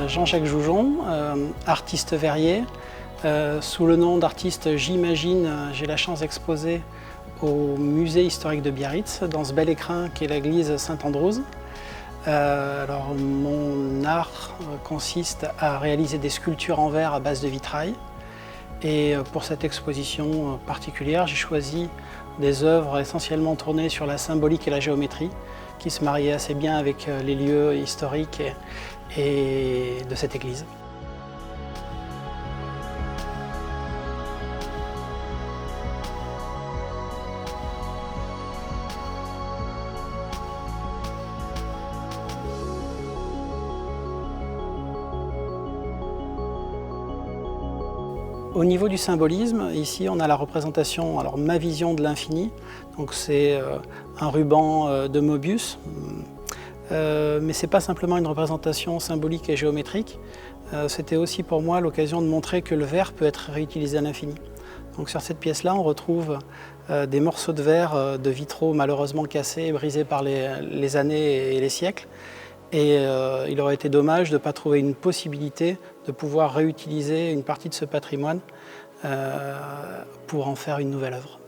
Jean-Jacques Joujon, artiste verrier. Sous le nom d'artiste J'imagine, j'ai la chance d'exposer au musée historique de Biarritz, dans ce bel écrin qu'est l'église Saint-Andrews. Alors, mon art consiste à réaliser des sculptures en verre à base de vitrail. Et pour cette exposition particulière, j'ai choisi des œuvres essentiellement tournées sur la symbolique et la géométrie, qui se mariaient assez bien avec les lieux historiques et de cette église. Au niveau du symbolisme, ici on a la représentation, alors ma vision de l'infini, donc c'est un ruban de Mobius, mais ce n'est pas simplement une représentation symbolique et géométrique, c'était aussi pour moi l'occasion de montrer que le verre peut être réutilisé à l'infini. Donc sur cette pièce-là, on retrouve des morceaux de verre de vitraux malheureusement cassés et brisés par les années et les siècles. Et il aurait été dommage de ne pas trouver une possibilité de pouvoir réutiliser une partie de ce patrimoine pour en faire une nouvelle œuvre.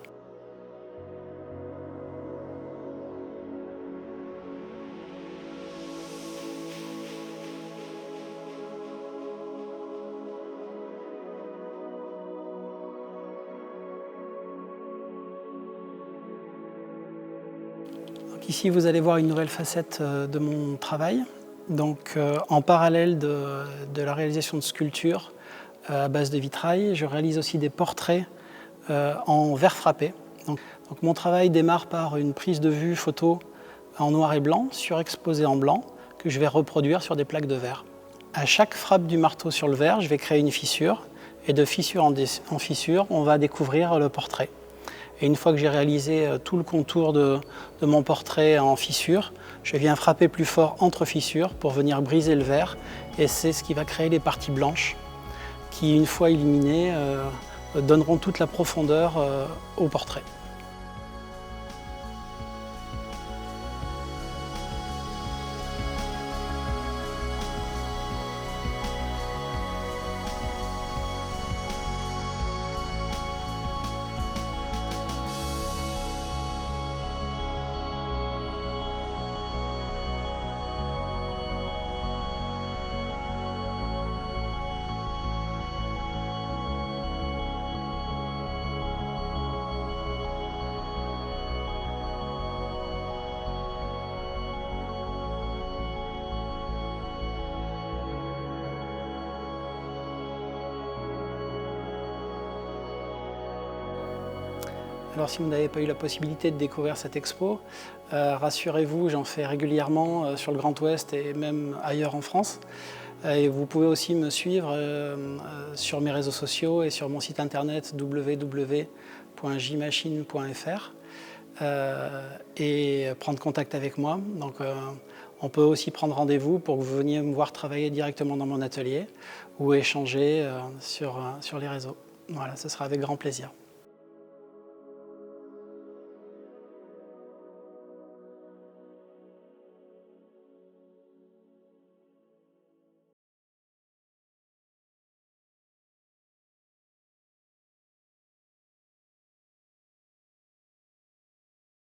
Ici, vous allez voir une nouvelle facette de mon travail. Donc, en parallèle de la réalisation de sculptures à base de vitrail, je réalise aussi des portraits en verre frappé. Donc, mon travail démarre par une prise de vue photo en noir et blanc, surexposée en blanc, que je vais reproduire sur des plaques de verre. À chaque frappe du marteau sur le verre, je vais créer une fissure, et de fissure en fissure, on va découvrir le portrait. Et une fois que j'ai réalisé tout le contour de mon portrait en fissure, je viens frapper plus fort entre fissures pour venir briser le verre. Et c'est ce qui va créer les parties blanches qui, une fois illuminées, donneront toute la profondeur au portrait. Alors si vous n'avez pas eu la possibilité de découvrir cette expo, rassurez-vous, j'en fais régulièrement sur le Grand Ouest et même ailleurs en France. Et vous pouvez aussi me suivre sur mes réseaux sociaux et sur mon site internet www.jmachine.fr et prendre contact avec moi. Donc, on peut aussi prendre rendez-vous pour que vous veniez me voir travailler directement dans mon atelier ou échanger sur les réseaux. Voilà, ce sera avec grand plaisir.